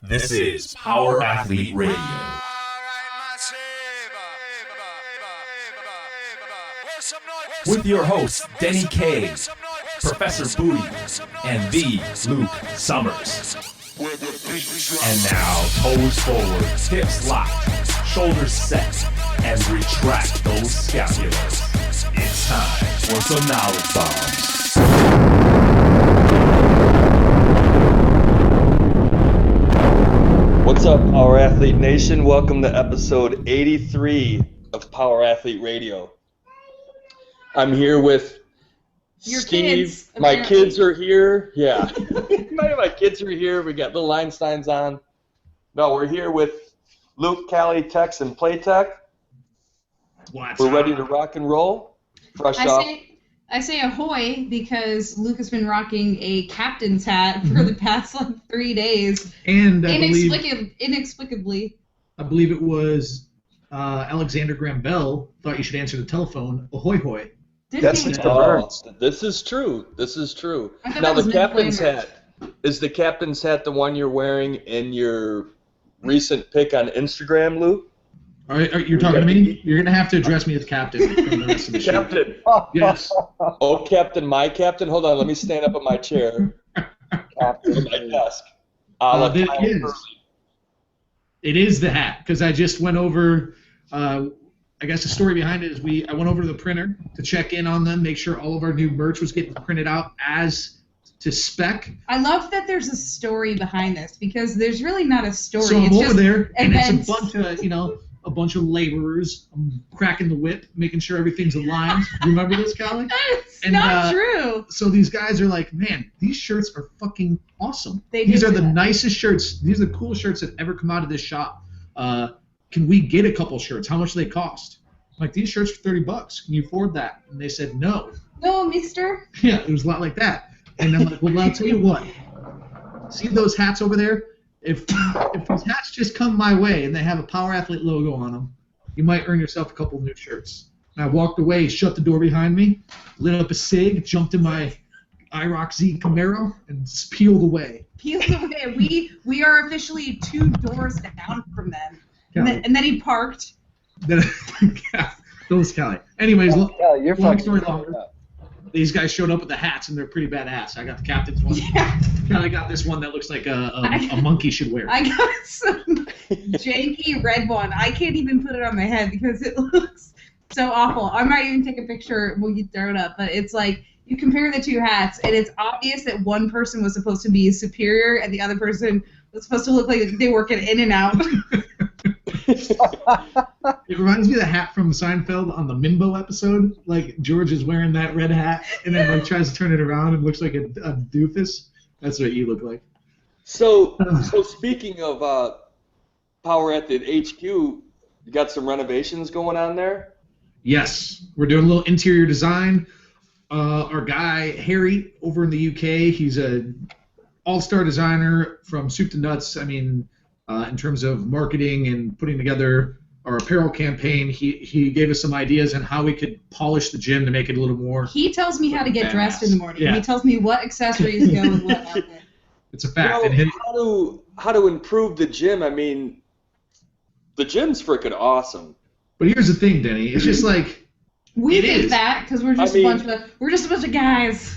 This is Power Athlete Radio. With your hosts, Denny K, Professor Booty, and the Luke Summers. And now, toes forward, hips locked, shoulders set, and retract those scapulars. It's time for some knowledge bombs. What's up, Power Athlete Nation? Welcome to episode 83 of Power Athlete Radio. I'm here with Your Steve. Kids, my apparently. kids are here. Yeah. my kids are here. We got little Einsteins on. No, we're here with Luke, Callie, Tex, and Playtech. We're ready to rock and roll. Fresh off. I say ahoy because Luke has been rocking a captain's hat for the past 3 days. And Inexplicably. I believe it was Alexander Graham Bell thought you should answer the telephone. Ahoy hoy. This is true. This is true. Now the captain's hat. Is the captain's hat the one you're wearing in your recent pic on Instagram, Luke? All right, you're talking to me? You're going to have to address me as captain from the rest of the show. Captain. Yes. Oh, Captain, my captain. Hold on, let me stand up in my chair. Captain, on my desk. It is the hat, because I just went over, I guess the story behind it is I went over to the printer to check in on them, make sure all of our new merch was getting printed out as to spec. I love that there's a story behind this because there's really not a story. So I'm it's over just there, and events. it's a bunch of laborers. I'm cracking the whip, making sure everything's aligned. Remember this, Callie? That's not true. So these guys are like, man, these shirts are fucking awesome. These are the nicest shirts. These are the coolest shirts that ever come out of this shop. Can we get a couple shirts? How much do they cost? I'm like, these shirts for $30. Can you afford that? And they said no. No, mister. Yeah, it was a lot like that. And I'm like, well, I'll tell you what. See those hats over there? If these hats just come my way and they have a Power Athlete logo on them, you might earn yourself a couple new shirts. And I walked away, shut the door behind me, lit up a cig, jumped in my IROC Z Camaro, and just peeled away. Peeled away. We are officially 2 doors down from them. And then he parked. Those Callie. Anyways, you're long story longer. These guys showed up with the hats, and they're pretty badass. I got the captain's one. Yeah. I got this one that looks like a monkey should wear. I got some janky red one. I can't even put it on my head because it looks so awful. I might even take a picture when you throw it up, but it's like you compare the 2 hats, and it's obvious that one person was supposed to be superior and the other person was supposed to look like they work at In-N-Out. It reminds me of the hat from Seinfeld on the Mimbo episode. Like, George is wearing that red hat, and then like tries to turn it around and looks like a doofus. That's what you look like. So speaking of Power Athlete HQ, you got some renovations going on there? Yes. We're doing a little interior design. Our guy, Harry, over in the UK, he's an all-star designer from soup to nuts. I mean, in terms of marketing and putting together our apparel campaign, he gave us some ideas on how we could polish the gym to make it a little more. He tells me how to get dressed in the morning. Yeah. He tells me what accessories go with what outfit. It's a fact. How to improve the gym? I mean, the gym's freaking awesome. But here's the thing, Denny. It's just like we think that because we're just a bunch of guys.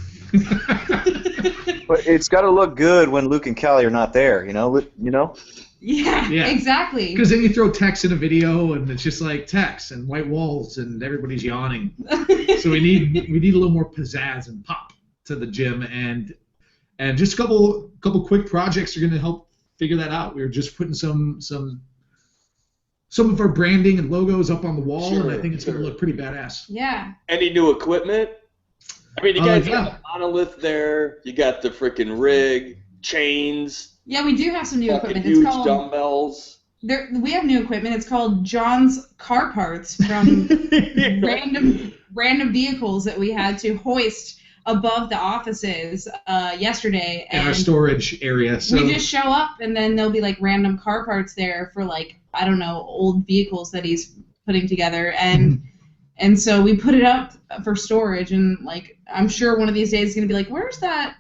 But it's got to look good when Luke and Callie are not there, you know. Yeah, exactly. Because then you throw Tex in a video, and it's just like Tex and white walls, and everybody's yawning. So we need a little more pizzazz and pop to the gym, and just a couple quick projects are going to help figure that out. We were just putting some of our branding and logos up on the wall, and I think it's going to look pretty badass. Yeah. Any new equipment? I mean, you guys got the monolith there. You got the freaking rig, chains. Yeah, we do have some new equipment. Huge it's called dumbbells. We have new equipment. It's called John's Car Parts from random vehicles that we had to hoist above the offices yesterday. In our storage area. So we just show up, and then there'll be like random car parts there for like, I don't know, old vehicles that he's putting together. And so we put it up for storage, and like I'm sure one of these days it's going to be like, where's that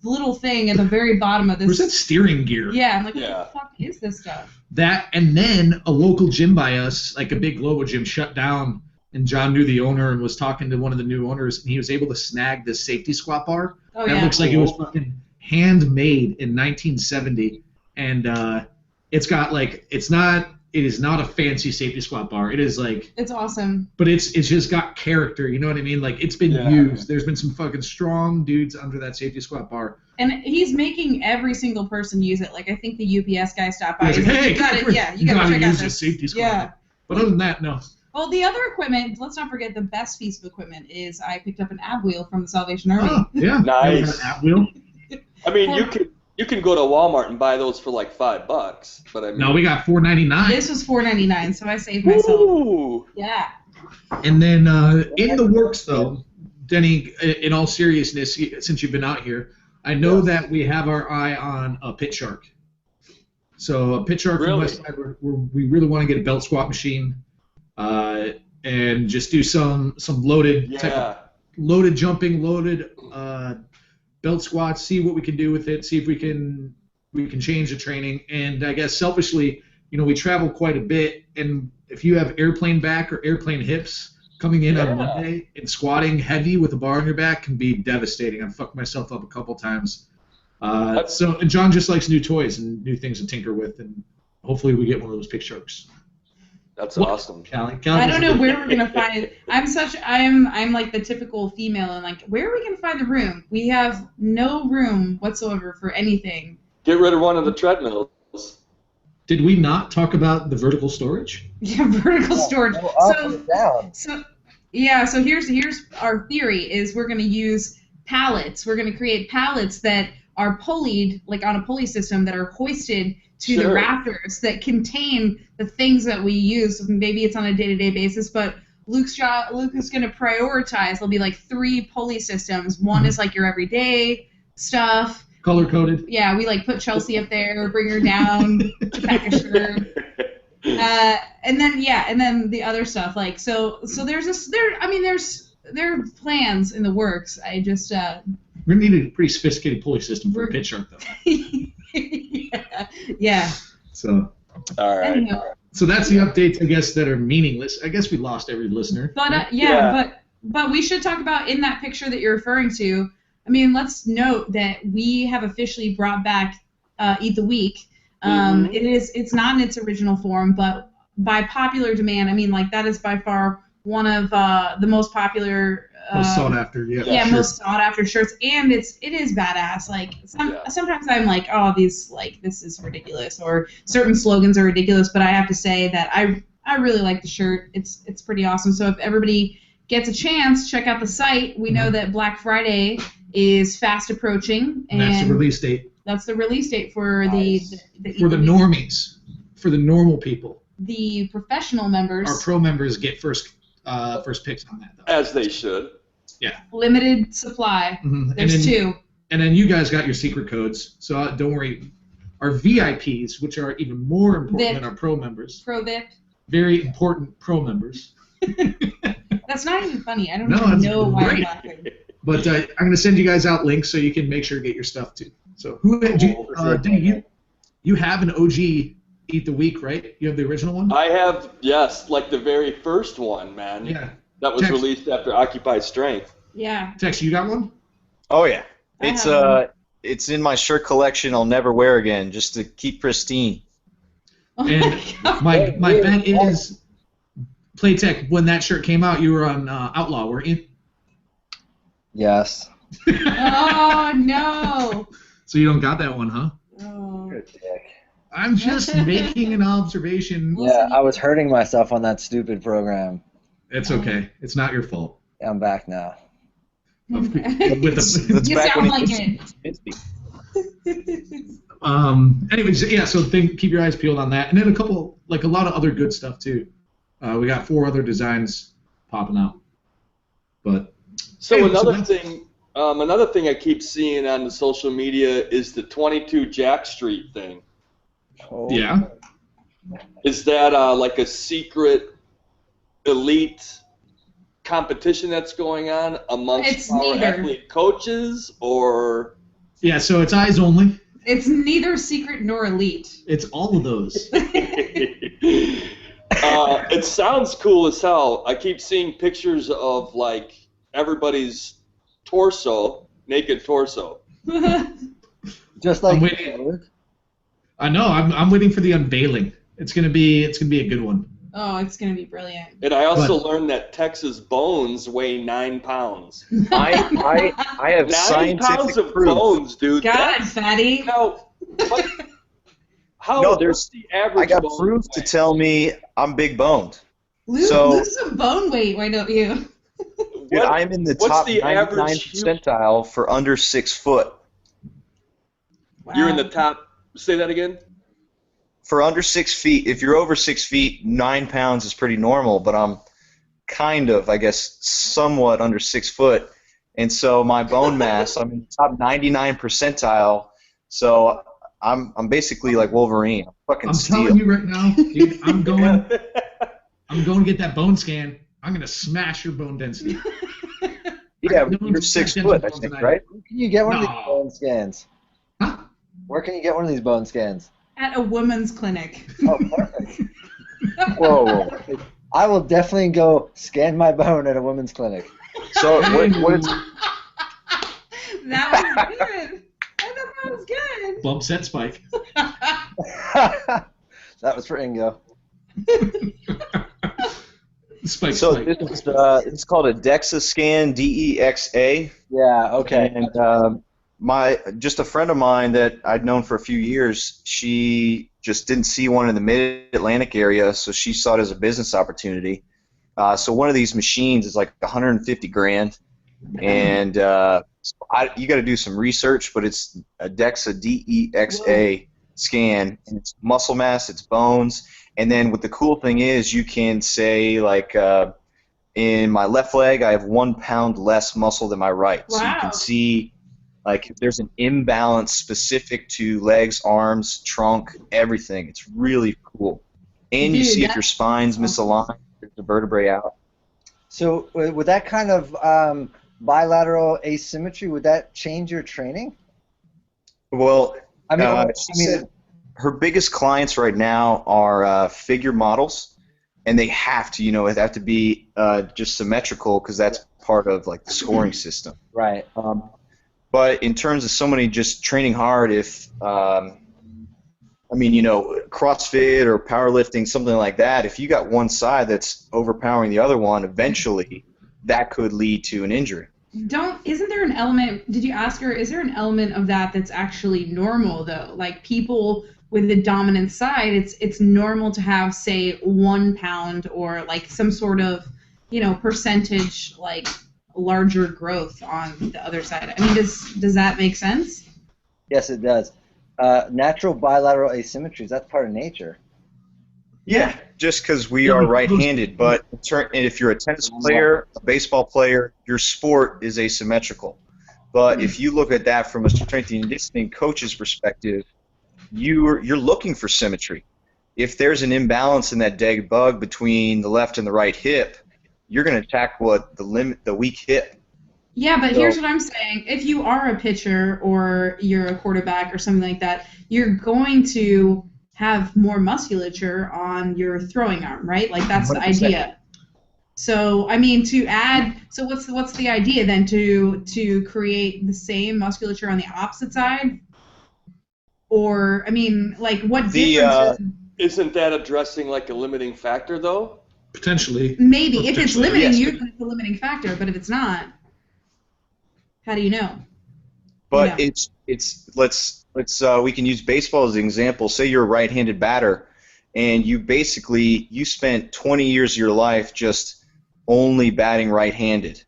little thing at the very bottom of this. Where's that steering gear? Yeah, I'm like, what the fuck is this stuff? That, and then a local gym by us, like a big Globo gym, shut down, and John knew the owner and was talking to one of the new owners, and he was able to snag this safety squat bar. Oh, that looks like it was fucking handmade in 1970, and it's got like it is not a fancy safety squat bar. It is like it's awesome. But it's just got character. You know what I mean? Like it's been used. There's been some fucking strong dudes under that safety squat bar. And he's making every single person use it. Like I think the UPS guy stopped by. He's like, hey, you gotta check use out this safety squat. Yeah. But other than that, no. Well, the other equipment, let's not forget the best piece of equipment is I picked up an ab wheel from the Salvation Army. Oh, yeah. Nice. An ab wheel. I mean, you can go to Walmart and buy those for like $5, but I mean. No, we got $4.99. This was $4.99, so I saved myself. Ooh. Yeah. And then in the works, though, Denny, in all seriousness, since you've been out here, I know that we have our eye on a pit shark. So a pit shark from West Side, we really want to get a belt squat machine, and just do some loaded loaded jumping, loaded belt squats. See what we can do with it. See if we can change the training. And I guess selfishly, we travel quite a bit, and if you have airplane back or airplane hips coming in on Monday and squatting heavy with a bar on your back can be devastating. I've fucked myself up a couple times. And John just likes new toys and new things to tinker with, and hopefully we get one of those pit sharks. That's awesome. I don't know where we're gonna find it. I'm like the typical female, and like, where are we gonna find the room? We have no room whatsoever for anything. Get rid of one of the treadmills. Did we not talk about the vertical storage? Yeah, vertical storage. Down. So here's our theory is we're gonna use pallets. We're gonna create pallets that are pulleyed, like on a pulley system, that are hoisted to the rafters that contain the things that we use. Maybe it's on a day-to-day basis, but Luke is going to prioritize. There'll be like 3 pulley systems. One is like your everyday stuff. Color-coded. Yeah, we like put Chelsea up there, bring her down to pack a shirt. And then the other stuff. Like so there are plans in the works. I just we're gonna need a pretty sophisticated pulley system for a pit shark, though. Yeah. So. All right. Anyhow. So that's the updates, I guess, that are meaningless. I guess we lost every listener. But but we should talk about in that picture that you're referring to. I mean, let's note that we have officially brought back Eat the Week. It's not in its original form, but by popular demand, I mean, like that is by far one of the most popular. Most sought after, most sought after shirts, and it is badass. Like sometimes I'm like, oh, this is ridiculous, or certain slogans are ridiculous, but I have to say that I really like the shirt. It's pretty awesome. So if everybody gets a chance, check out the site. We know that Black Friday is fast approaching, and that's the release date. That's the release date for the normies, for the normal people. The professional members. Our pro members get first picks on that, though. As they should. Yeah. Limited supply. Mm-hmm. There's 2. And then you guys got your secret codes, so don't worry. Our VIPs, which are even more important than our pro members. Pro VIP. Very important pro members. That's not even funny. I don't even know why I'm laughing. But I'm going to send you guys out links so you can make sure to get your stuff too. So you have an OG Eat the Week, right? You have the original one? I have, yes, like the very first one, man. Yeah. That was released after Occupy Strength. Yeah. Tex, you got one? Oh yeah. It's in my shirt collection I'll never wear again, just to keep pristine. And my bet is, Playtech, when that shirt came out, you were on Outlaw, weren't you? Yes. Oh no. So you don't got that one, huh? Oh. Good dick. I'm just making an observation. Yeah, I was hurting myself on that stupid program. It's okay. It's not your fault. I'm back now. With That's You back sound when like it. Anyways, yeah. So keep your eyes peeled on that, and then a lot of other good stuff too. We got 4 other designs popping out. But another thing I keep seeing on the social media is the 22 Jack Street thing. Oh. Yeah. Is that like a secret elite competition that's going on amongst our athlete coaches, or Yeah, so it's eyes only. It's neither secret nor elite. It's all of those. It sounds cool as hell. I keep seeing pictures of like everybody's torso, naked torso. Just like I'm waiting. I know. I'm waiting for the unveiling. It's gonna be a good one. Oh, it's gonna be brilliant. And I also learned that Texas bones weigh 9 pounds. I have 9 scientific pounds of proof. bones, dude. God, fatty. How No, what's the average I got bone proof to weight? tell me I'm big boned. Lose some bone weight, why don't you? Dude, I'm in the what's top the 99 average percentile for under 6 foot. Wow. You're in the top. Say that again. For under 6 feet, if you're over 6 feet, 9 pounds is pretty normal, but I'm kind of, I guess, somewhat under 6 foot. And so my bone mass, I'm in the top 99 percentile, so I'm basically like Wolverine. I'm fucking I'm steel. telling you right now, dude. I'm going to get that bone scan. I'm gonna smash your bone density. Yeah, No you're one's 6 got foot, I dental think, tonight. right? where can you get one of these No. bone scans? Huh? Where can you get one of these bone scans? At a woman's clinic. Oh, perfect. Whoa. I will definitely go scan my bone at a women's clinic. So what is That was good. I thought that was good. Bump set spike. That was for Ingo. Spike. so spike. this is it's called a DEXA scan, DEXA. Yeah, okay. And just a friend of mine that I'd known for a few years, she just didn't see one in the Mid-Atlantic area, so she saw it as a business opportunity. So one of these machines is like 150 grand, and you got to do some research, but it's a DEXA, DEXA scan, and it's muscle mass, it's bones, and then what the cool thing is, you can say like in my left leg, I have 1 pound less muscle than my right, so you Wow. can see like if there's an imbalance specific to legs, arms, trunk, everything. It's really cool, and you Dude, see if that's your spine's misaligned, there's a vertebrae out. So with that kind of bilateral asymmetry, would that change your training? Well, I mean, she said her biggest clients right now are figure models, and they have to, it have to be just symmetrical because that's part of like the scoring system. right. But in terms of somebody just training hard, if CrossFit or powerlifting, something like that, if you got one side that's overpowering the other one, eventually that could lead to an injury. Isn't there an element, did you ask her, is there an element of that that's actually normal though? Like people with the dominant side, it's normal to have, say, 1 pound or like some sort of, percentage like larger growth on the other side. I mean, does that make sense? Yes, it does. Natural bilateral asymmetries, that's part of nature. Yeah, just because we are right-handed, but if you're a tennis player, a baseball player, your sport is asymmetrical. But if you look at that from a strength and conditioning coach's perspective, you're looking for symmetry. If there's an imbalance in that dead bug between the left and the right hip, you're going to attack the weak hip. Yeah, but here's what I'm saying. If you are a pitcher or you're a quarterback or something like that, you're going to have more musculature on your throwing arm, right? Like that's the 100%. idea. So I mean, so what's the idea then to create the same musculature on the opposite side? Or I mean, like what difference? Isn't that addressing like a limiting factor though? Potentially. Maybe if it's limiting, yes. usually it's a limiting factor. But if it's not, how do you know? But let's we can use baseball as an example. Say you're a right-handed batter, and you spent 20 years of your life just only batting right-handed.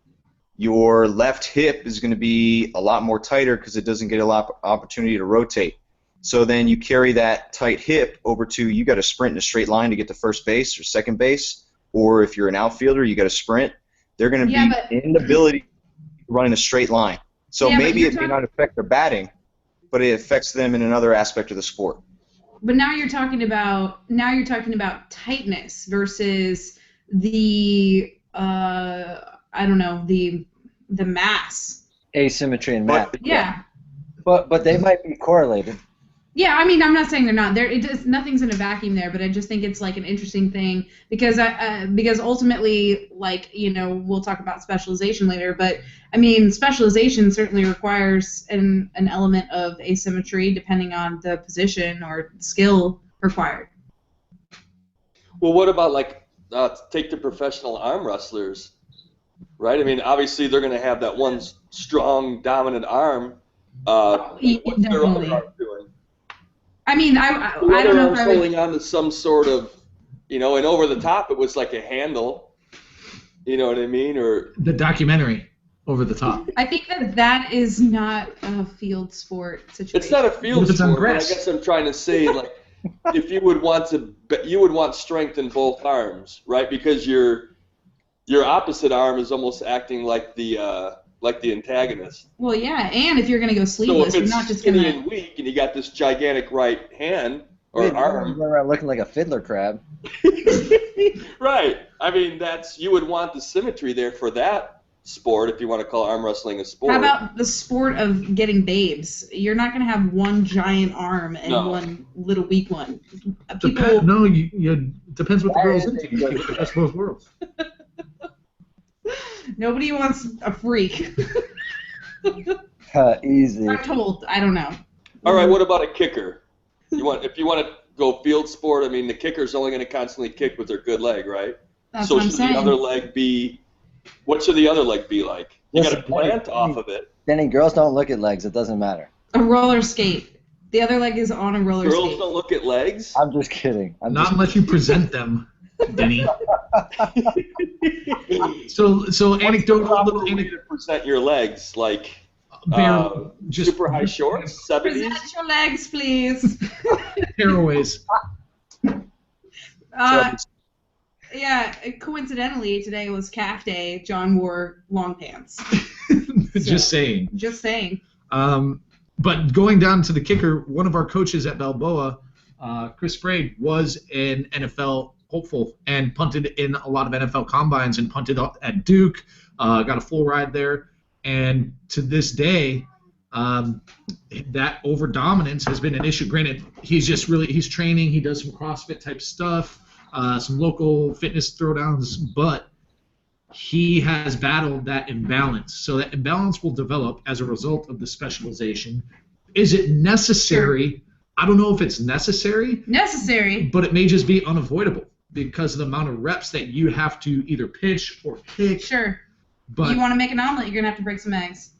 Your left hip is going to be a lot more tighter because it doesn't get a lot of opportunity to rotate. So then you carry that tight hip over to you got to sprint in a straight line to get to first base or second base, or if you're an outfielder, you got to sprint. They're going to be inability to run in a straight line. So maybe it may not affect their batting, but it affects them in another aspect of the sport. But now you're talking about tightness versus the the mass. Asymmetry and mass. Yeah. But they might be correlated. Yeah, I mean, I'm not saying they're not. Nothing's in a vacuum there, but I just think it's like an interesting thing because ultimately, like, you know, we'll talk about specialization later, but I mean, specialization certainly requires an element of asymmetry depending on the position or skill required. Well, what about like take the professional arm wrestlers, right? I mean, obviously they're going to have that one strong, dominant arm. What's their other arm doing? I mean, I don't know if I would... holding on to some sort of, you know, and over the top it was like a handle. You know what I mean? Or the documentary, Over the Top. I think that is not a field sport situation. It's not a field sport. But I guess I'm trying to say, like, if you would want strength in both arms, right? Because your opposite arm is almost acting like the antagonist. Well, yeah, and if you're going to go sleeveless, you're not just going to... So if it's skinny and weak, and you got this gigantic right hand or arm... You're around looking like a fiddler crab. Right. I mean, you would want the symmetry there for that sport, if you want to call arm wrestling a sport. How about the sport of getting babes? You're not going to have one giant arm and one little weak one. Depends what the girl's into. You keep the best of both worlds. Nobody wants a freak. Easy. I'm told. I don't know. All right, what about a kicker? If you want to go field sport, I mean, the kicker's only going to constantly kick with their good leg, right? That's what I'm saying. The other leg be... What should the other leg be like? You got to plant off of it. Denny, girls don't look at legs. It doesn't matter. A roller skate. The other leg is on a roller skate. Girls don't look at legs? I'm just kidding. Not unless you present them, Denny. So anecdotal way to present your legs, like just super high shorts, 70s. Present your legs, please. Tearaways. Yeah, coincidentally, today was calf day. John wore long pants. Just saying. Just saying. But going down to the kicker, one of our coaches at Balboa, Chris Sprague, was an NFL hopeful and punted in a lot of NFL combines and punted at Duke, got a full ride there. And to this day, that over-dominance has been an issue. Granted, he's training, he does some CrossFit type stuff, some local fitness throwdowns, but he has battled that imbalance. So that imbalance will develop as a result of the specialization. Is it necessary? Sure. I don't know if it's necessary. But it may just be unavoidable because of the amount of reps that you have to either pitch or kick. Sure. But you want to make an omelet, you're going to have to break some eggs.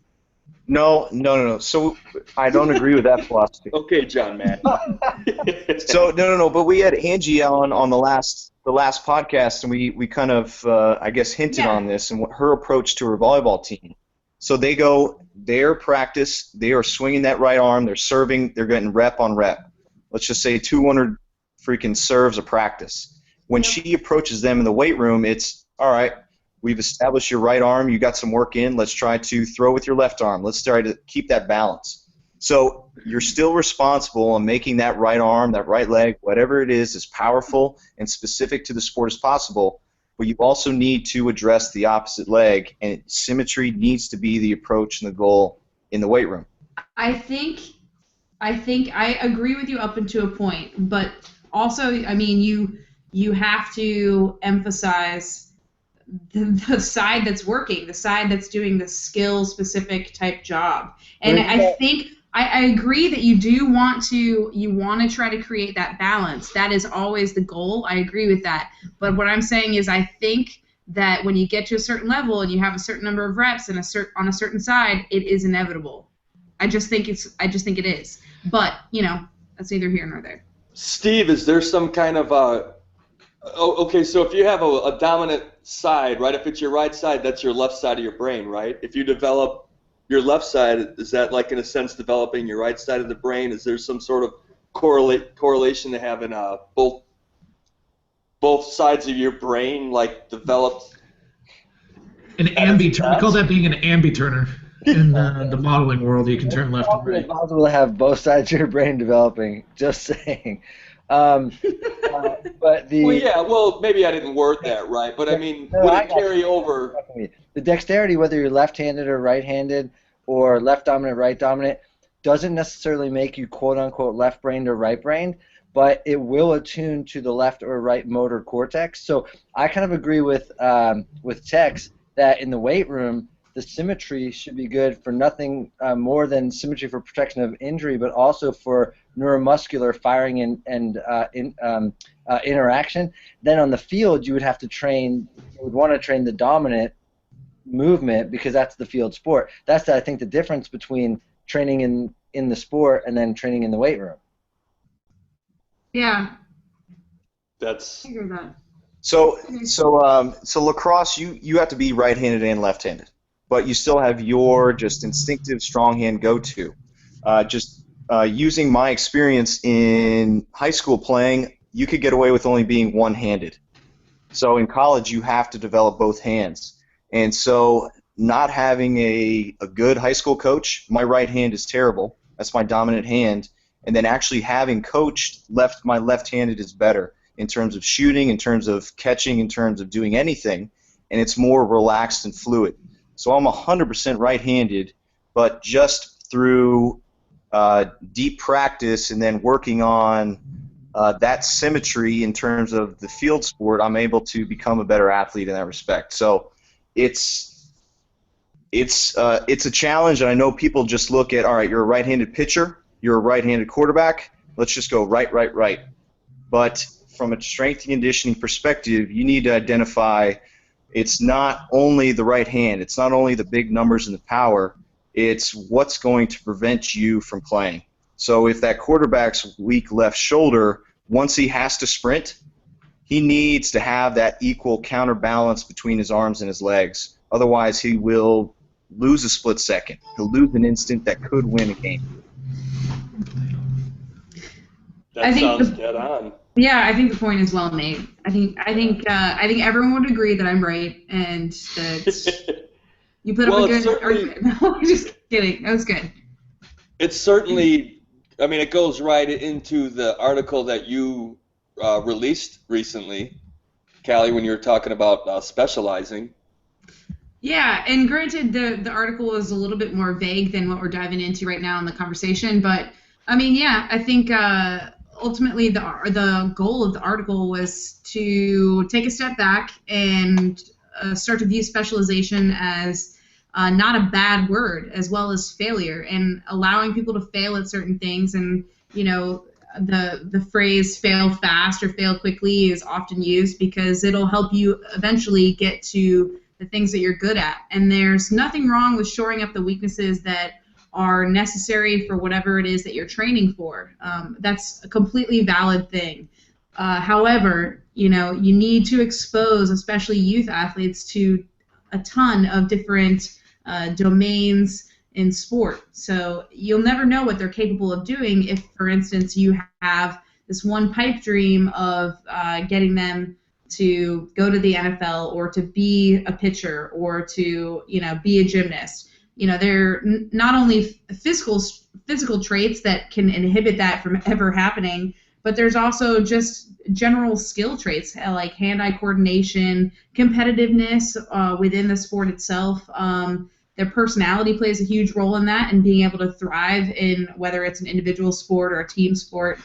No. So I don't agree with that philosophy. Okay, John, man. So no. But we had Angie on the last podcast, and we kind of I guess hinted on this and what her approach to her volleyball team. So their practice, they are swinging that right arm, they're serving, they're getting rep on rep. Let's just say 200 freaking serves a practice. When she approaches them in the weight room, it's all right. We've established your right arm. You got some work in. Let's try to throw with your left arm. Let's try to keep that balance. So you're still responsible on making that right arm, that right leg, whatever it is, as powerful and specific to the sport as possible. But you also need to address the opposite leg, and symmetry needs to be the approach and the goal in the weight room. I think I agree with you up until a point, but also, I mean, you have to emphasize the side that's working, the side that's doing the skill-specific type job. And I think I agree that you want to try to create that balance. That is always the goal. I agree with that. But what I'm saying is I think that when you get to a certain level and you have a certain number of reps and on a certain side, it is inevitable. I just think it is. But, that's neither here nor there. Steve, is there some kind of okay, so if you have a dominant side, right, if it's your right side, that's your left side of your brain, right? If you develop your left side, is that like in a sense developing your right side of the brain? Is there some sort of correlation to having both sides of your brain like developed? An ambiturn. We call that being an ambiturner in the modeling world. You can turn left and right. It's possible to have both sides of your brain developing. Just saying. But maybe I didn't word that right, but I mean, would it carry over? The dexterity, whether you're left-handed or right-handed, or left dominant, right dominant, doesn't necessarily make you quote-unquote left-brained or right-brained, but it will attune to the left or right motor cortex. So I kind of agree with Tex that in the weight room, the symmetry should be good for nothing more than symmetry for protection of injury, but also for neuromuscular firing and interaction. Then on the field, you would want to train the dominant movement because that's the field sport. That's, I think, the difference between training in the sport and then training in the weight room. Yeah. That's. I agree with that. So lacrosse, you have to be right-handed and left-handed, but you still have your just instinctive strong hand go-to. Using my experience in high school playing, you could get away with only being one-handed. So in college, you have to develop both hands. And so not having a good high school coach, my right hand is terrible. That's my dominant hand. And then actually having coached my left-handed is better in terms of shooting, in terms of catching, in terms of doing anything. And it's more relaxed and fluid. So I'm 100% right-handed, but just through deep practice and then working on that symmetry in terms of the field sport, I'm able to become a better athlete in that respect. So it's a challenge, and I know people just look at, all right, you're a right-handed pitcher, you're a right-handed quarterback, let's just go right, right, right. But from a strength and conditioning perspective, you need to identify it's not only the right hand, it's not only the big numbers and the power, it's what's going to prevent you from playing. So if that quarterback's weak left shoulder, once he has to sprint, he needs to have that equal counterbalance between his arms and his legs. Otherwise, he will lose a split second. He'll lose an instant that could win a game. That sounds dead on. Yeah, I think the point is well made. I think everyone would agree that I'm right, and that you put up a good argument. No, just kidding. That was good. It's certainly, I mean, it goes right into the article that you released recently, Callie, when you were talking about specializing. Yeah, and granted, the article is a little bit more vague than what we're diving into right now in the conversation, but I mean, yeah, I think ultimately the goal of the article was to take a step back and start to view specialization as not a bad word, as well as failure, and allowing people to fail at certain things. And you know, the phrase "fail fast" or "fail quickly" is often used because it'll help you eventually get to the things that you're good at. And there's nothing wrong with shoring up the weaknesses that are necessary for whatever it is that you're training for. That's a completely valid thing. However, you know, you need to expose, especially youth athletes, to a ton of different domains in sport. So you'll never know what they're capable of doing if, for instance, you have this one pipe dream of getting them to go to the NFL or to be a pitcher or to, you know, be a gymnast. You know, they're not only physical traits that can inhibit that from ever happening, but there's also just general skill traits like hand-eye coordination, competitiveness within the sport itself. Their personality plays a huge role in that, and being able to thrive in whether it's an individual sport or a team sport.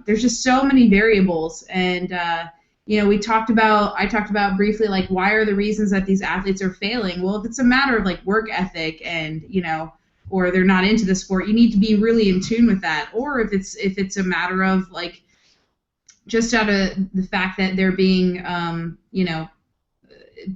There's just so many variables, and you know, I talked about briefly, like, why are the reasons that these athletes are failing? Well, if it's a matter of like work ethic and, you know, or they're not into the sport, you need to be really in tune with that. Or if it's a matter of like just out of the fact that they're being, you know,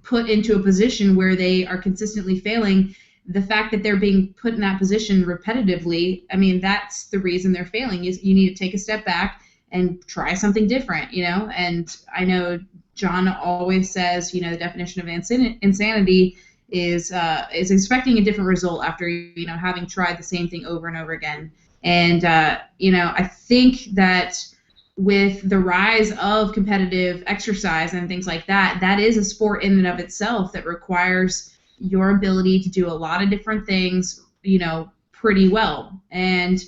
put into a position where they are consistently failing, the fact that they're being put in that position repetitively, I mean, that's the reason they're failing. You need to take a step back and try something different, you know. And I know John always says, you know, the definition of insanity is expecting a different result after, you know, having tried the same thing over and over again. And you know, I think that with the rise of competitive exercise and things like that, that is a sport in and of itself that requires your ability to do a lot of different things, you know, pretty well. And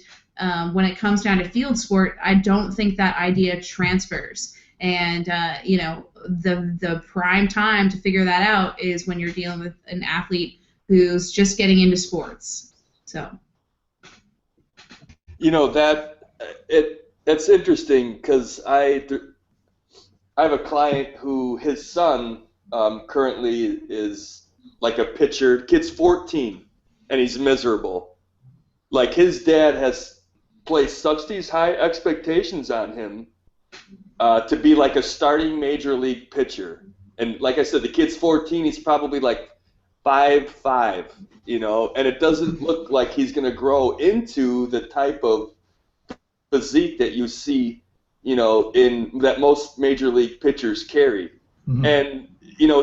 when it comes down to field sport, I don't think that idea transfers. And you know, the prime time to figure that out is when you're dealing with an athlete who's just getting into sports. So. That's interesting because I have a client who his son currently is like a pitcher. Kid's 14 and he's miserable. Like his dad has placed such these high expectations on him to be like a starting major league pitcher. And like I said, the kid's 14. He's probably like 5'5", and it doesn't look like he's going to grow into the type of physique that you see, in that most major league pitchers carry. Mm-hmm. And,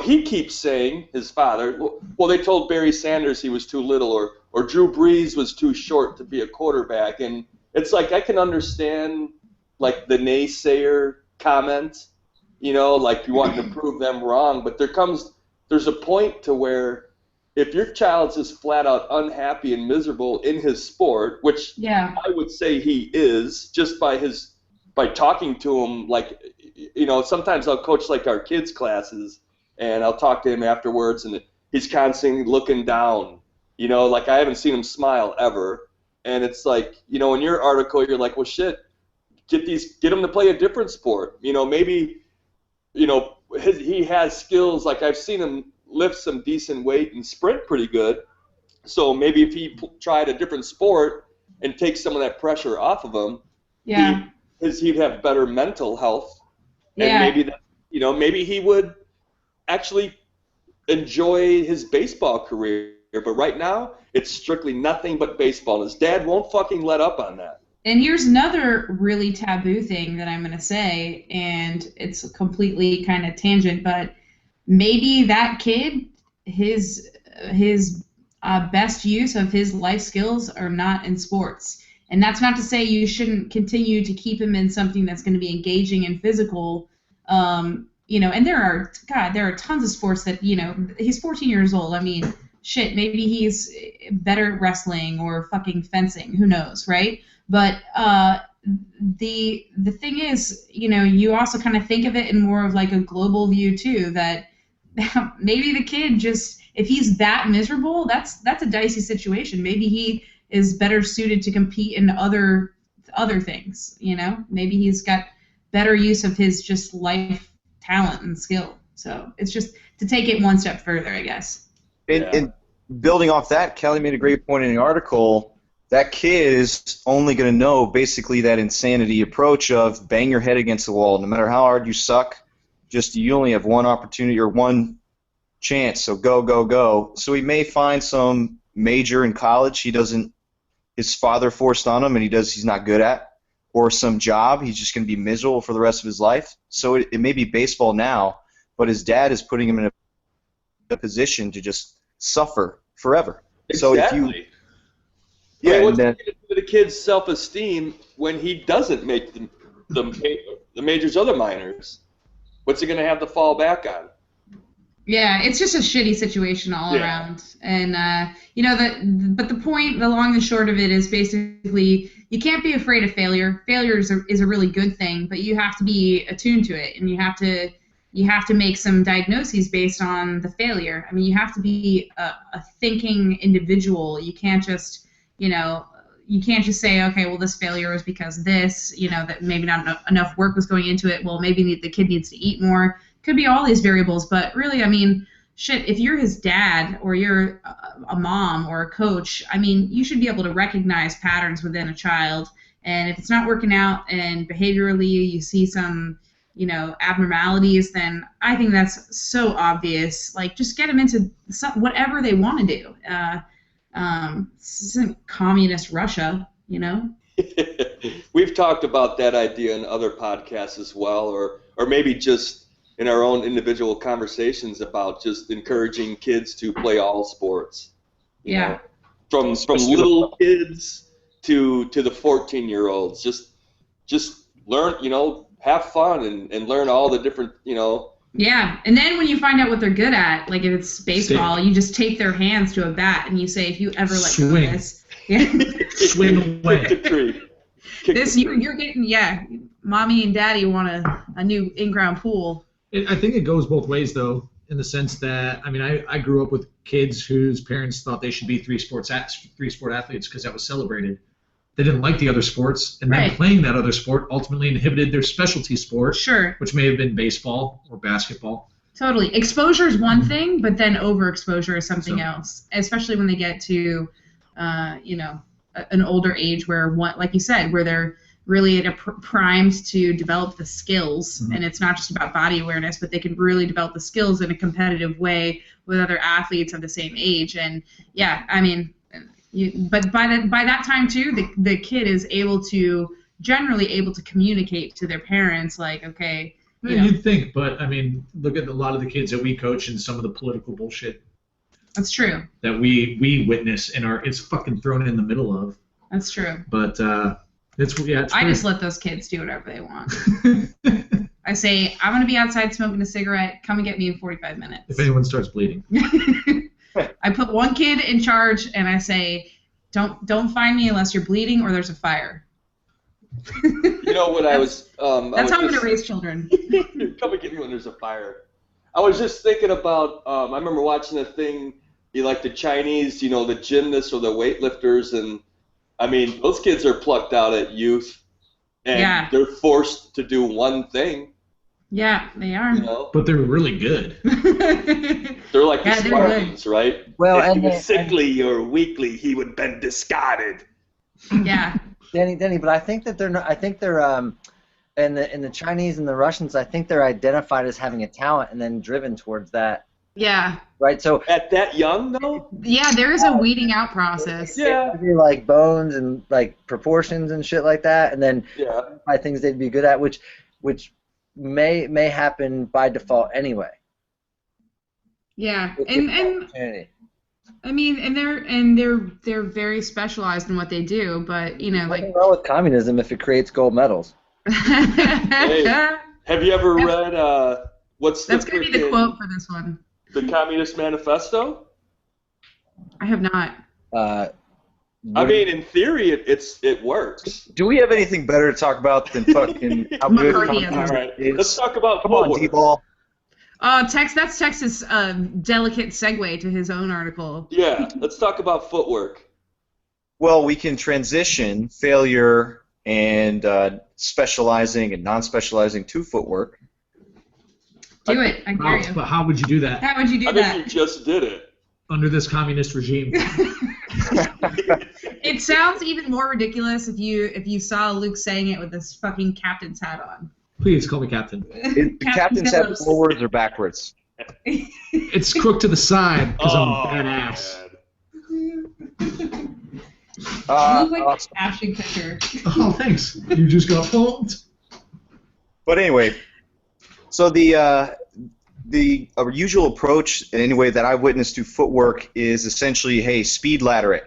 he keeps saying, his father, well, they told Barry Sanders he was too little, or Drew Brees was too short to be a quarterback. And it's like, I can understand, like, the naysayer comment, like you want to prove them wrong. But there's a point to where if your child's just flat out unhappy and miserable in his sport, which I would say he is, just by talking to him, like, sometimes I'll coach like our kids' classes, and I'll talk to him afterwards, and he's constantly looking down, like I haven't seen him smile ever. And it's like, in your article, you're like, well, shit, get him to play a different sport. Maybe, he has skills, like I've seen him lift some decent weight and sprint pretty good. So maybe if he tried a different sport and take some of that pressure off of him, he'd have better mental health. And maybe he would actually enjoy his baseball career. But right now, it's strictly nothing but baseball. His dad won't fucking let up on that. And here's another really taboo thing that I'm going to say, and it's a completely kind of tangent, but maybe that kid, his best use of his life skills are not in sports. And that's not to say you shouldn't continue to keep him in something that's going to be engaging and physical. And there are tons of sports that, he's 14 years old. I mean, shit, maybe he's better at wrestling or fucking fencing. Who knows, right? But the thing is, you also kind of think of it in more of like a global view too, that maybe the kid just, if he's that miserable, that's a dicey situation. Maybe he is better suited to compete in other things, Maybe he's got better use of his just life talent and skill. So it's just to take it one step further, I guess. And building off that, Kelly made a great point in the article. That kid is only going to know basically that insanity approach of bang your head against the wall. No matter how hard you suck, you only have one opportunity or one chance, so go, go, go. So he may find some major in college his father forced on him and he's not good at, or some job he's just going to be miserable for the rest of his life. So it may be baseball now, but his dad is putting him in a position to just suffer forever. Exactly. So what's going to do to the kid's self-esteem when he doesn't make the majors or the minors? What's he going to have to fall back on? Yeah, it's just a shitty situation all around. And, but the point, the long and short of it is basically you can't be afraid of failure. Failure is a really good thing, but you have to be attuned to it, and you have to make some diagnoses based on the failure. I mean, you have to be a thinking individual. You can't just, you can't just say, okay, well, this failure was because this, that maybe not enough work was going into it. Well, maybe the kid needs to eat more. Could be all these variables, but really, I mean, shit, if you're his dad or you're a mom or a coach, I mean, you should be able to recognize patterns within a child. And if it's not working out and behaviorally you see some, abnormalities, then I think that's so obvious. Like, just get them into whatever they want to do. This isn't communist Russia, We've talked about that idea in other podcasts as well, or maybe just in our own individual conversations about just encouraging kids to play all sports. From little kids to the 14-year-olds. Just learn, have fun and learn all the different, Yeah, and then when you find out what they're good at, like if it's baseball, you just tape their hands to a bat and you say, if you ever let go of this, swing away. You're getting, mommy and daddy want a new in-ground pool. I think it goes both ways, though, in the sense that, I mean, I grew up with kids whose parents thought they should be three sport athletes because that was celebrated. they didn't like the other sports, and then playing that other sport ultimately inhibited their specialty sport, which may have been baseball or basketball. Totally. Exposure is one thing, but then overexposure is something else, especially when they get to, an older age where, like you said, where they're really primed to develop the skills, and it's not just about body awareness, but they can really develop the skills in a competitive way with other athletes of the same age. And yeah, I mean, but by that time too, the kid is generally able to communicate to their parents, like, okay. You'd think, but I mean, look at a lot of the kids that we coach and some of the political bullshit. That's true. That we witness and it's fucking thrown in the middle of. That's true. But I just let those kids do whatever they want. I say, I'm going to be outside smoking a cigarette. Come and get me in 45 minutes. If anyone starts bleeding. I put one kid in charge, and I say, don't find me unless you're bleeding or there's a fire. You know what that's how I'm going to raise children. Come and get me when there's a fire. I was just thinking about, I remember watching a thing, like the Chinese, the gymnasts or the weightlifters, and I mean, those kids are plucked out at youth, and they're forced to do one thing. Yeah, they are. But they're really good. They're like the Spartans, right? Well, if he was sickly or weakly, he would have been discarded. Yeah. Danny, but I think that they're not. I think they're in the Chinese and the Russians. I think they're identified as having a talent and then driven towards that. Yeah. Right. So at that young though. Yeah, there is a weeding out process. Yeah. Like bones and like proportions and shit like that, and then by things they'd be good at, which may happen by default anyway. Yeah, and I mean, and they're very specialized in what they do, but nothing wrong with communism if it creates gold medals. Hey, have you ever read That's gonna be the quote for this one. The Communist Manifesto? I have not. I mean, in theory, it works. Do we have anything better to talk about than fucking how good communism is? Let's talk about Come on, D-ball. That's Tex's delicate segue to his own article. Yeah, let's talk about footwork. Well, we can transition failure and specializing and non-specializing to footwork. Do it. I dare you. But how would you do that? How would you do that? I think you just did it. Under this communist regime. It sounds even more ridiculous if you saw Luke saying it with this fucking captain's hat on. Please call me captain. The captain's hat forwards or backwards? It's crooked to the side because I'm badass. You look like Ashton Kutcher. Oh, thanks. You just got pumped. But anyway, so the usual approach, anyway, that I've witnessed to footwork is essentially, hey, speed ladder it.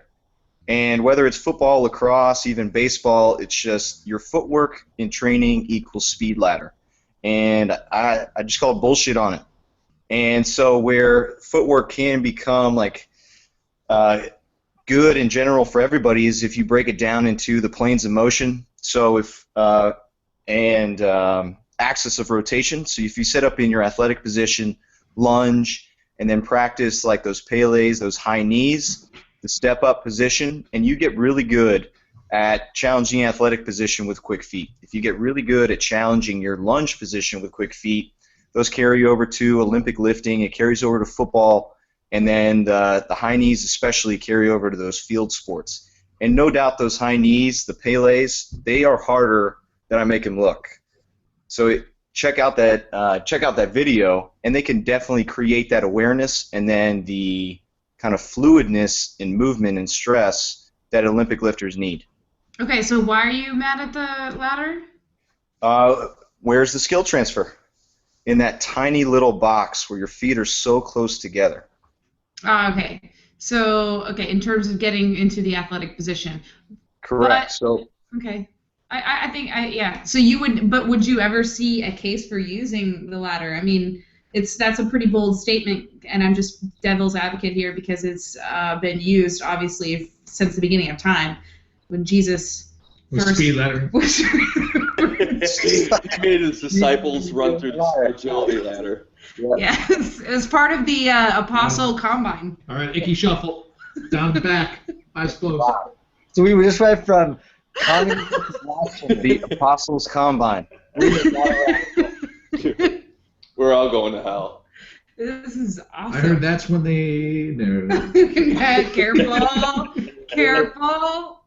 And whether it's football, lacrosse, even baseball, it's just your footwork in training equals speed ladder. And I just call it bullshit on it. And so where footwork can become like good in general for everybody is if you break it down into the planes of motion. So if axis of rotation. So if you set up in your athletic position, lunge, and then practice like those Pelés, those high knees, the step-up position, and you get really good at challenging athletic position with quick feet. If you get really good at challenging your lunge position with quick feet, those carry over to Olympic lifting, it carries over to football, and then the high knees especially carry over to those field sports. And no doubt those high knees, the Pelés, they are harder than I make them look. So check out that video, and they can definitely create that awareness and then the kind of fluidness in movement and stress that Olympic lifters need. Okay, so why are you mad at the ladder? Where's the skill transfer? In that tiny little box where your feet are so close together. Okay. So, in terms of getting into the athletic position. Correct. Okay. I think, yeah. So would you ever see a case for using the ladder? I mean, that's a pretty bold statement, and I'm just devil's advocate here because it's been used, obviously, since the beginning of time, when Jesus first... Speed ladder. He made his disciples run through the agility ladder. Yeah, it's part of the Apostle Combine. All right, Icky Shuffle. Down the back. Eyes closed. Wow. So we just went from Communism is blasphemy. The Apostles' Combine. We're all going to hell. This is awesome. I heard that's when they. No. Careful.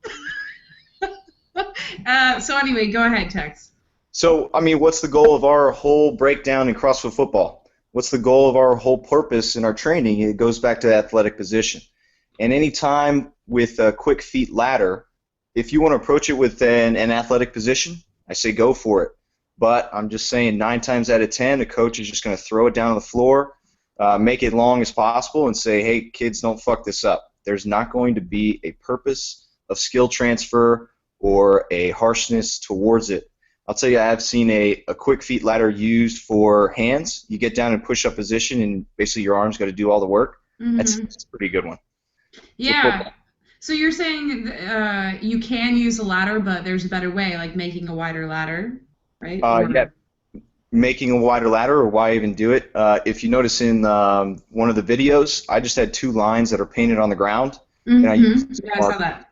So anyway, go ahead, Tex. So, I mean, what's the goal of our whole breakdown in CrossFit football? What's the goal of our whole purpose in our training? It goes back to athletic position. And any time with a quick feet ladder, if you want to approach it with an athletic position, I say go for it. But I'm just saying 9 times out of 10, the coach is just going to throw it down on the floor, make it long as possible, and say, hey, kids, don't fuck this up. There's not going to be a purpose of skill transfer or a harshness towards it. I'll tell you, I've seen a quick feet ladder used for hands. You get down in push-up position, and basically your arms got to do all the work. Mm-hmm. That's a pretty good one. Yeah. So you're saying you can use a ladder, but there's a better way, like making a wider ladder, right? Yeah, making a wider ladder, or why even do it? If you notice in one of the videos, I just had 2 lines that are painted on the ground. Mm-hmm. And I used I saw that.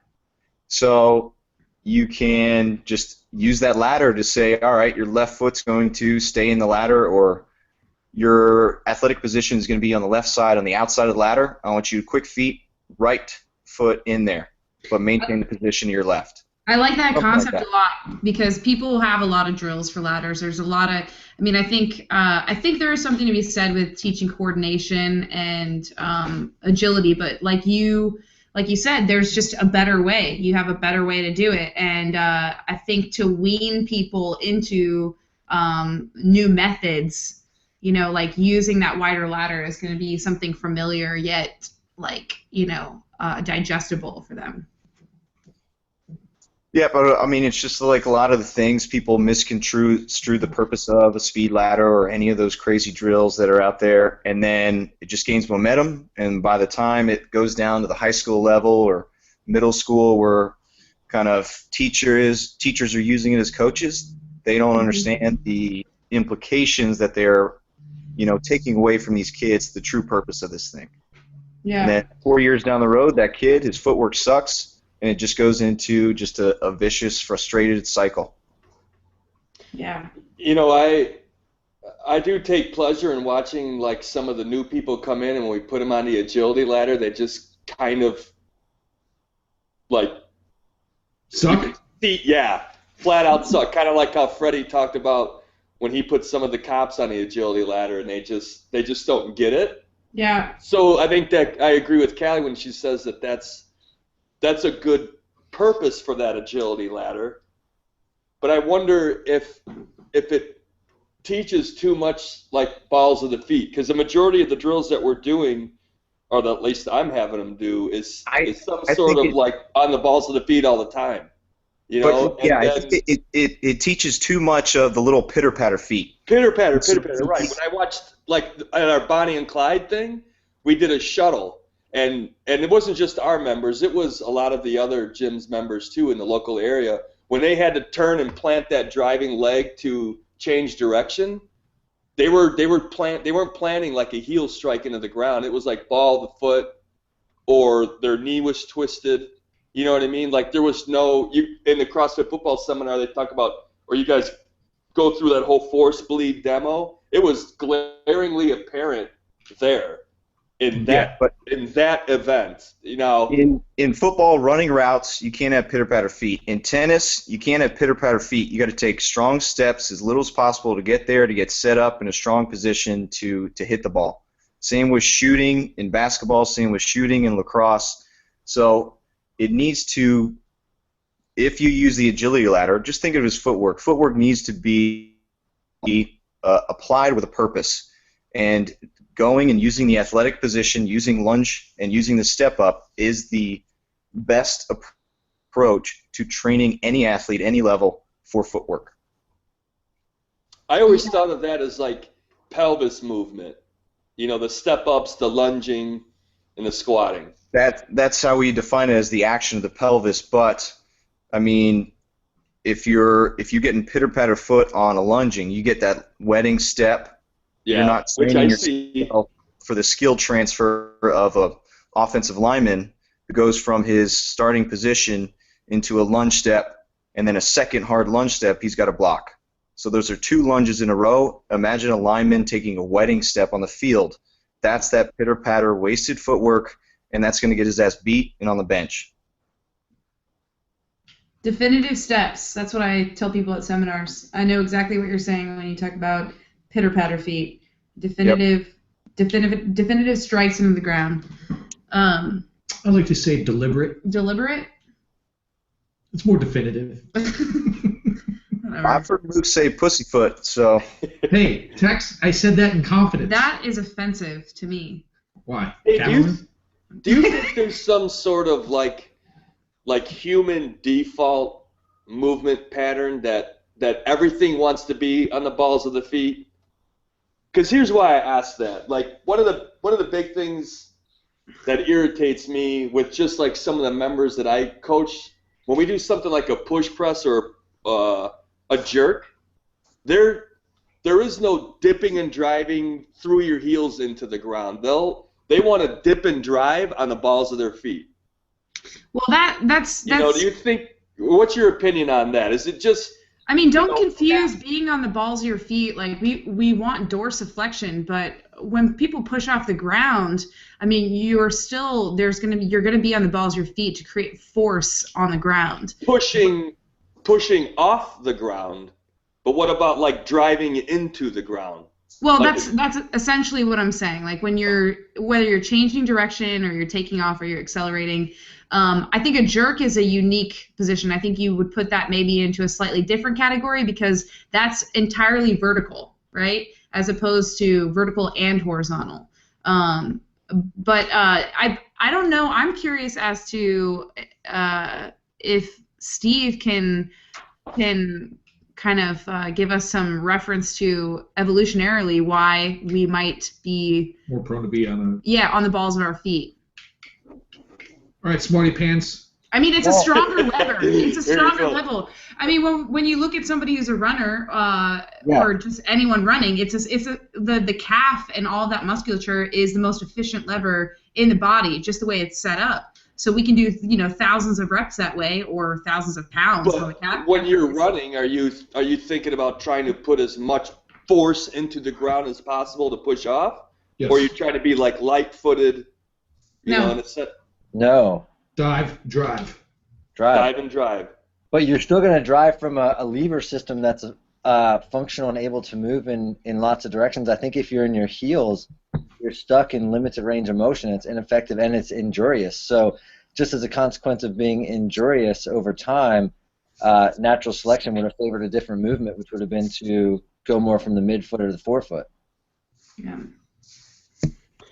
So you can just use that ladder to say, all right, your left foot's going to stay in the ladder, or your athletic position is going to be on the left side, on the outside of the ladder. I want you to quick feet, right foot in there, but maintain the position of your left. I like that Something concept like that. a lot because people have a lot of drills for ladders. There's a lot of, I mean, I think there is something to be said with teaching coordination and agility, but like you said, there's just a better way. You have a better way to do it, and I think to wean people into new methods, you know, like using that wider ladder is going to be something familiar yet, like, you know, digestible for them. Yeah, but I mean, it's just like a lot of the things people misconstrue the purpose of a speed ladder or any of those crazy drills that are out there, and then it just gains momentum, and by the time it goes down to the high school level or middle school where kind of teachers are using it as coaches, they don't understand the implications that they're, you know, taking away from these kids the true purpose of this thing. Yeah. And then 4 years down the road, that kid, his footwork sucks, and it just goes into just a vicious, frustrated cycle. Yeah. You know, I do take pleasure in watching like some of the new people come in, and when we put them on the agility ladder, they just kind of like Suck? Yeah, flat out suck. Kind of like how Freddie talked about when he put some of the cops on the agility ladder, and they just don't get it. Yeah. So I think that I agree with Callie when she says that that's a good purpose for that agility ladder. But I wonder if it teaches too much like balls of the feet, because the majority of the drills that we're doing, or that at least I'm having them do, is some sort of like on the balls of the feet all the time. You know? But, yeah, I think it teaches too much of the little pitter-patter feet. Pitter-patter, right. When I watched, like, at our Bonnie and Clyde thing, we did a shuttle. And it wasn't just our members, it was a lot of the other gym's members, too, in the local area. When they had to turn and plant that driving leg to change direction, they weren't planting like a heel strike into the ground. It was like ball of the foot, or their knee was twisted. You know what I mean? Like there was no, in the CrossFit football seminar they talk about, or you guys go through that whole force bleed demo. It was glaringly apparent there in that event. You know, in football, running routes, you can't have pitter-patter feet. In tennis, you can't have pitter-patter feet. You got to take strong steps as little as possible to get there, to get set up in a strong position to hit the ball. Same with shooting in basketball, same with shooting in lacrosse. So it needs to, if you use the agility ladder, just think of it as footwork. Footwork needs to be applied with a purpose. And going and using the athletic position, using lunge, and using the step up is the best approach to training any athlete, any level, for footwork. I always thought of that as like pelvis movement. You know, the step ups, the lunging, and the squatting. That's how we define it, as the action of the pelvis. But I mean, if you're getting pitter-patter foot on a lunging, you get that wetting step. Yeah, you're not which training I see. yourself for the skill transfer of a offensive lineman who goes from his starting position into a lunge step and then a second hard lunge step he's got to block. So those are 2 lunges in a row. Imagine a lineman taking a wedding step on the field. That's that pitter-patter, wasted footwork, and that's going to get his ass beat and on the bench. Definitive steps. That's what I tell people at seminars. I know exactly what you're saying when you talk about pitter-patter feet. Definitive strikes into the ground. I like to say deliberate. Deliberate? It's more definitive. I've heard Luke say pussyfoot, so. Hey, Tex, I said that in confidence. That is offensive to me. Why? Hey, do you think there's some sort of like human default movement pattern that everything wants to be on the balls of the feet? Because here's why I asked that. Like one of the big things that irritates me with just like some of the members that I coach, when we do something like a push press or a jerk, there is no dipping and driving through your heels into the ground. They want to dip and drive on the balls of their feet. Well, that's. Do you think? What's your opinion on that? Is it just? I mean, don't confuse being on the balls of your feet. Like we want dorsiflexion, but when people push off the ground, I mean, you're gonna be on the balls of your feet to create force on the ground. Pushing off the ground, but what about like driving into the ground? Well, that's essentially what I'm saying. Like whether you're changing direction or you're taking off or you're accelerating, I think a jerk is a unique position. I think you would put that maybe into a slightly different category because that's entirely vertical, right? As opposed to vertical and horizontal. But I don't know. I'm curious as to if Steve can kind of give us some reference to evolutionarily why we might be more prone to be on the balls of our feet. All right, Smarty Pants. I mean, it's a stronger lever. It's a stronger level. I mean, when you look at somebody who's a runner or just anyone running, the calf and all of that musculature is the most efficient lever in the body, just the way it's set up. So we can do thousands of reps that way, or thousands of pounds on the calf. When you're running, are you thinking about trying to put as much force into the ground as possible to push off, or are you trying to be like light-footed? No. Dive, drive. Dive and drive. But you're still going to drive from a lever system that's functional and able to move in lots of directions. I think if you're in your heels, you're stuck in limited range of motion. It's ineffective and it's injurious. So just as a consequence of being injurious over time, natural selection would have favored a different movement, which would have been to go more from the midfoot or the forefoot. Yeah.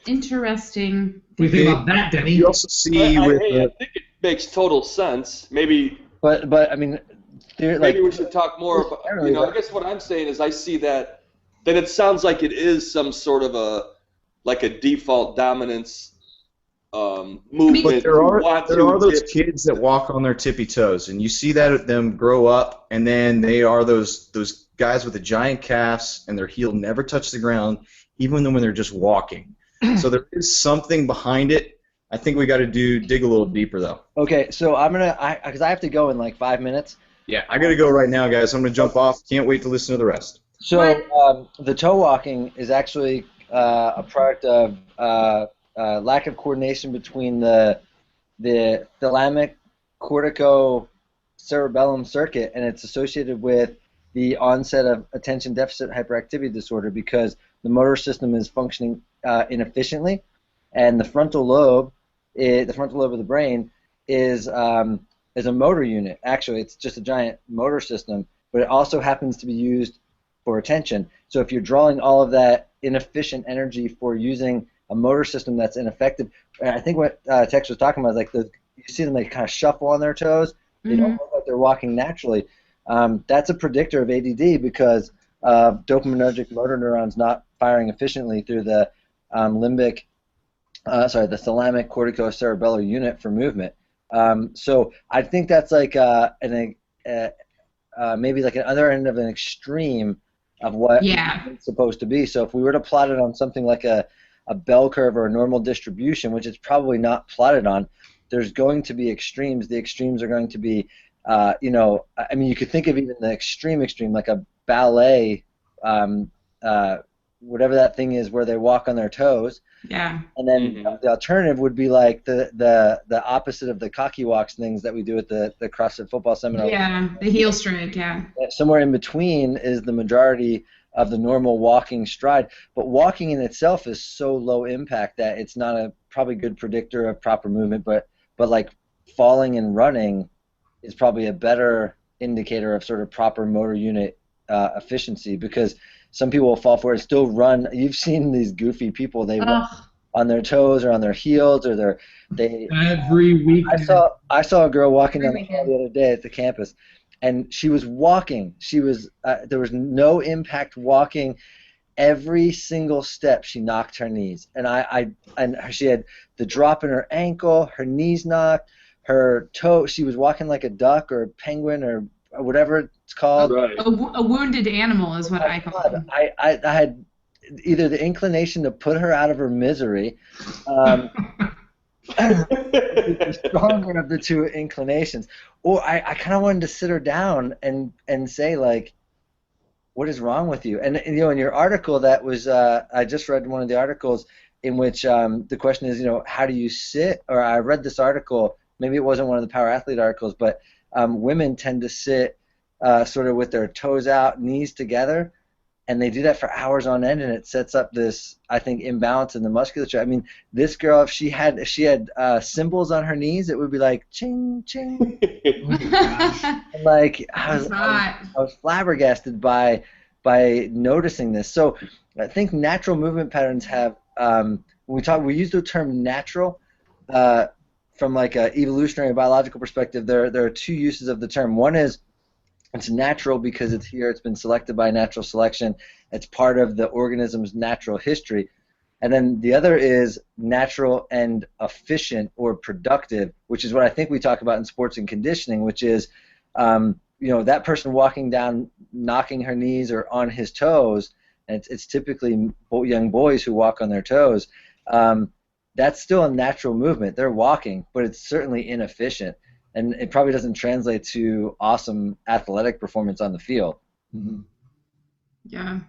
Interesting. What do you think about that, Denny? You also see I think it makes total sense. Maybe. But I mean, maybe we should talk more about. I guess what I'm saying is I see that. Then it sounds like it is some sort of a default dominance movement. But there are those kids that walk on their tippy toes, and you see that them grow up, and then they are those guys with the giant calves, and their heel never touch the ground, even when they're just walking. So there is something behind it. I think we got to dig a little deeper, though. Okay, so because I have to go in like 5 minutes. Yeah, I got to go right now, guys. I'm going to jump off. Can't wait to listen to the rest. So the toe walking is actually a product of lack of coordination between the thalamic corticocerebellum circuit, and it's associated with the onset of attention deficit hyperactivity disorder because the motor system is functioning inefficiently, and the frontal lobe of the brain is a motor unit. Actually, it's just a giant motor system, but it also happens to be used for attention. So if you're drawing all of that inefficient energy for using a motor system that's ineffective, and I think what Tex was talking about is like you see them like kind of shuffle on their toes. They don't look like they're walking naturally. That's a predictor of ADD because dopaminergic motor neurons not firing efficiently through the thalamic corticocerebellar unit for movement. So I think that's like maybe like another end of an extreme of what it's supposed to be. So if we were to plot it on something like a bell curve or a normal distribution, which it's probably not plotted on, there's going to be extremes. The extremes are going to be You know, I mean, you could think of even the extreme, like a ballet, whatever that thing is where they walk on their toes. Yeah. And then the alternative would be like the opposite of the cocky walks things that we do at the CrossFit football seminar. Yeah, the heel strike, yeah. Somewhere in between is the majority of the normal walking stride. But walking in itself is so low impact that it's not a probably good predictor of proper movement, but like falling and running is probably a better indicator of sort of proper motor unit efficiency, because some people will fall for it and still run. You've seen these goofy people, they run on their toes or on their heels, or they every week. I saw a girl walking down the hall the other day at the campus, and she was walking. She was there was no impact walking. Every single step she knocked her knees, and she had the drop in her ankle, her knees knocked, her toe. She was walking like a duck or a penguin or whatever it's called. Right. A wounded animal is what I call it. I had either the inclination to put her out of her misery, the stronger of the two inclinations, or I kind of wanted to sit her down and say, like, what is wrong with you? And you know, in your article that was, I just read one of the articles in which the question is, you know, how do you sit? Or I read this article, maybe it wasn't one of the Power Athlete articles, but women tend to sit sort of with their toes out, knees together, and they do that for hours on end, and it sets up this, I think, imbalance in the musculature. I mean, this girl, if she had cymbals on her knees, it would be like ching ching. And like I was flabbergasted by noticing this. So I think natural movement patterns have when we use the term natural from like an evolutionary biological perspective. There are two uses of the term. One is it's natural because it's here, it's been selected by natural selection, it's part of the organism's natural history. And then the other is natural and efficient or productive, which is what I think we talk about in sports and conditioning, which is, you know, that person walking down, knocking her knees or on his toes, and it's typically young boys who walk on their toes, that's still a natural movement. They're walking, but it's certainly inefficient. And it probably doesn't translate to awesome athletic performance on the field. Mm-hmm. Yeah,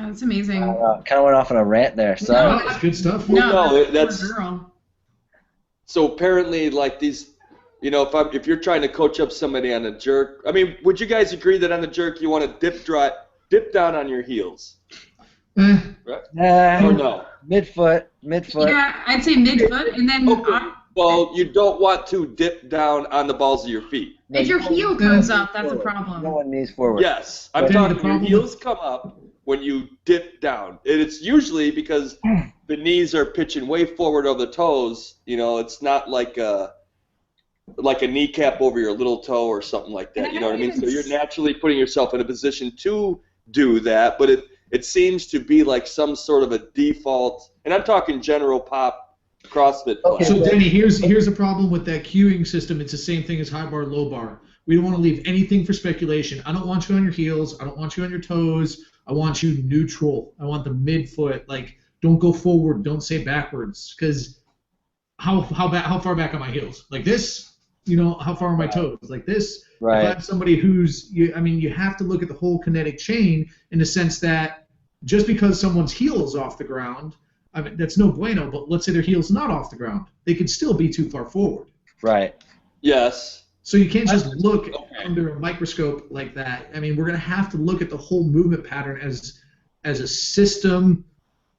it's amazing. Kind of went off on a rant there. Sorry. No, that's good stuff. No, that's girl. So apparently, like these, you know, if you're trying to coach up somebody on a jerk, I mean, would you guys agree that on the jerk you want to dip down on your heels? Right? Or no? Midfoot. Yeah, I'd say midfoot, and then. Okay. Well, you don't want to dip down on the balls of your feet. If your heel comes up, that's a problem. No one knees forward. Yes, I'm talking your heels come up when you dip down. And it's usually because the knees are pitching way forward over the toes. You know, it's not like a kneecap over your little toe or something like that. You know what I mean? So you're naturally putting yourself in a position to do that, but it seems to be like some sort of a default. And I'm talking general pop CrossFit. Okay. So Denny, here's a problem with that cueing system. It's the same thing as high bar, low bar. We don't want to leave anything for speculation. I don't want you on your heels. I don't want you on your toes. I want you neutral. I want the midfoot. Like, don't go forward. Don't say backwards. Because how far back are my heels? Like this? You know, how far are my toes? Like this? Right. If I have somebody you have to look at the whole kinetic chain in the sense that just because someone's heel is off the ground, I mean, that's no bueno, but let's say their heel's not off the ground. They could still be too far forward. Right. Yes. So you can't just look under a microscope like that. I mean, we're going to have to look at the whole movement pattern as a system,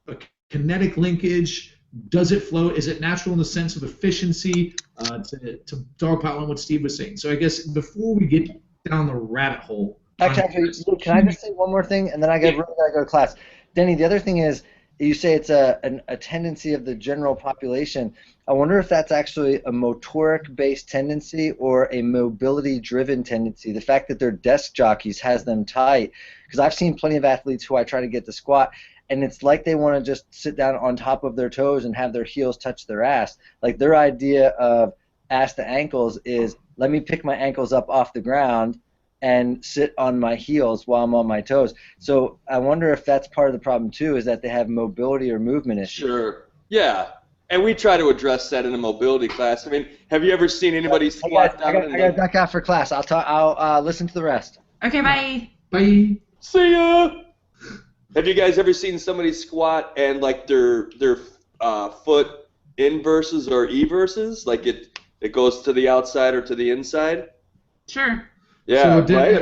a kinetic linkage. Does it flow? Is it natural in the sense of efficiency? To dogpile on what Steve was saying. So I guess before we get down the rabbit hole. Actually, can I just say one more thing, and then I really gotta go to class. Denny, the other thing is, you say it's a tendency of the general population. I wonder if that's actually a motoric-based tendency or a mobility-driven tendency. The fact that they're desk jockeys has them tight. Because I've seen plenty of athletes who I try to get to squat, and it's like they want to just sit down on top of their toes and have their heels touch their ass. Like their idea of ass to ankles is, let me pick my ankles up off the ground and sit on my heels while I'm on my toes. So I wonder if that's part of the problem too, is that they have mobility or movement issues. Sure. Yeah. And we try to address that in a mobility class. I mean, have you ever seen anybody squat down? I got to duck out for class. I'll listen to the rest. Okay, bye. Bye. See ya. Have you guys ever seen somebody squat and like their foot inverses or everses, like it goes to the outside or to the inside? Sure. Yeah, so right.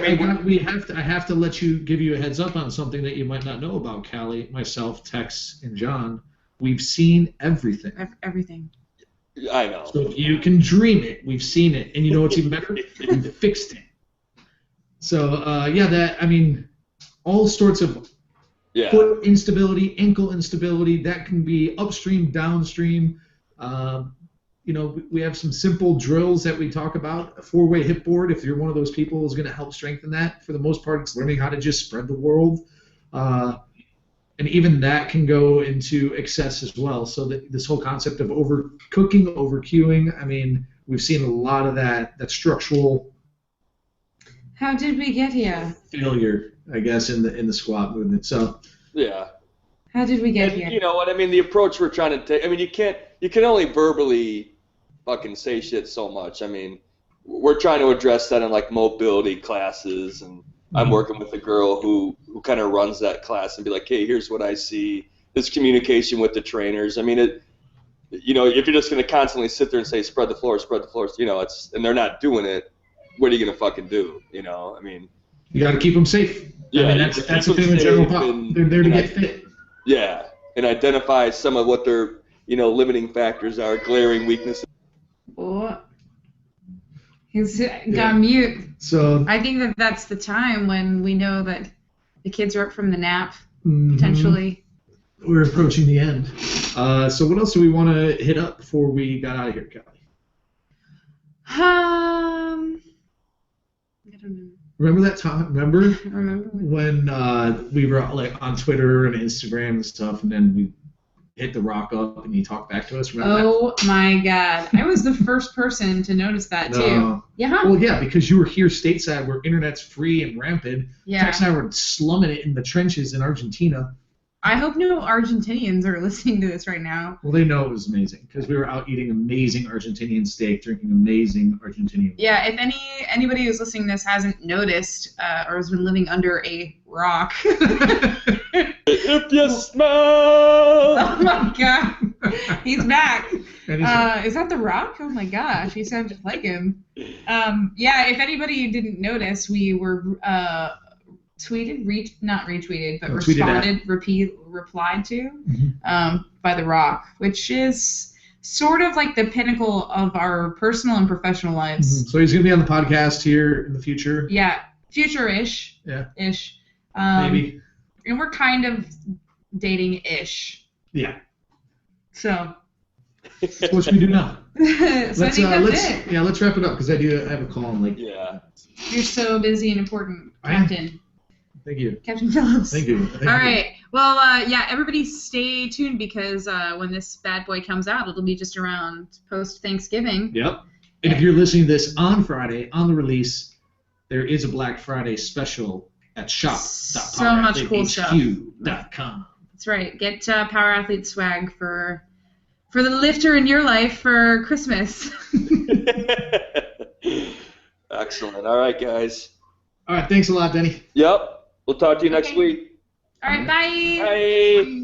I have to give you a heads up on something that you might not know about, Callie, myself, Tex, and John. We've seen everything. Everything. I know. So if you can dream it, we've seen it, and you know what's even better? We've fixed it. So all sorts of foot instability, ankle instability, that can be upstream, downstream. We have some simple drills that we talk about. A 4-way hip board, if you're one of those people, is going to help strengthen that. For the most part, it's learning how to just spread the world. And even that can go into excess as well. So this whole concept of overcooking, overcueing, we've seen a lot of that structural. How did we get here? Failure, I guess, in the squat movement. So. Yeah. How did we get here? You know what I mean? The approach we're trying to take. You can only verbally fucking say shit so much. We're trying to address that in like mobility classes, and I'm working with a girl who kind of runs that class and be like, hey, here's what I see. This communication with the trainers. If you're just going to constantly sit there and say spread the floor, and they're not doing it, what are you going to fucking do? You got to keep them safe. Yeah, that's the thing with general pop. They're there to get fit. Yeah, and identify some of what their limiting factors are, glaring weaknesses. Oh, he's gone mute. So I think that's the time when we know that the kids are up from the nap, potentially. We're approaching the end. So what else do we want to hit up before we got out of here, Kelly? I don't know. Remember that time? Remember when we were like on Twitter and Instagram and stuff, and then we hit the rock up and he talked back to us? Remember that? My God. I was the first person to notice that, too. Yeah. Well, yeah, because you were here stateside where internet's free and rampant. Yeah. Tex and I were slumming it in the trenches in Argentina. I hope no Argentinians are listening to this right now. Well, they know it was amazing because we were out eating amazing Argentinian steak, drinking amazing Argentinian. Yeah, if anybody who's listening to this hasn't noticed or has been living under a rock. If you smell. Oh my God, he's back. Is that the Rock? Oh my gosh, he sounds just like him. Yeah, if anybody didn't notice, we were not retweeted, but replied to by The Rock, which is sort of like the pinnacle of our personal and professional lives. So he's going to be on the podcast here in the future? Yeah, future-ish. Yeah. Ish. Maybe. And we're kind of dating-ish. Yeah. So. That's what we do now. So I think that's it. Yeah, let's wrap it up because I have a call in like. Yeah. You're so busy and important, Captain. Thank you. Captain Phillips. Thank you. All right. Well, yeah, everybody stay tuned because when this bad boy comes out, it'll be just around post-Thanksgiving. Yep. And if you're listening to this on Friday, on the release, there is a Black Friday special at shop.powerathlete.com. So much cool stuff. That's right. Get Power Athlete swag for the lifter in your life for Christmas. Excellent. All right, guys. All right. Thanks a lot, Denny. Yep. We'll talk to you next week. All right. Bye. Bye.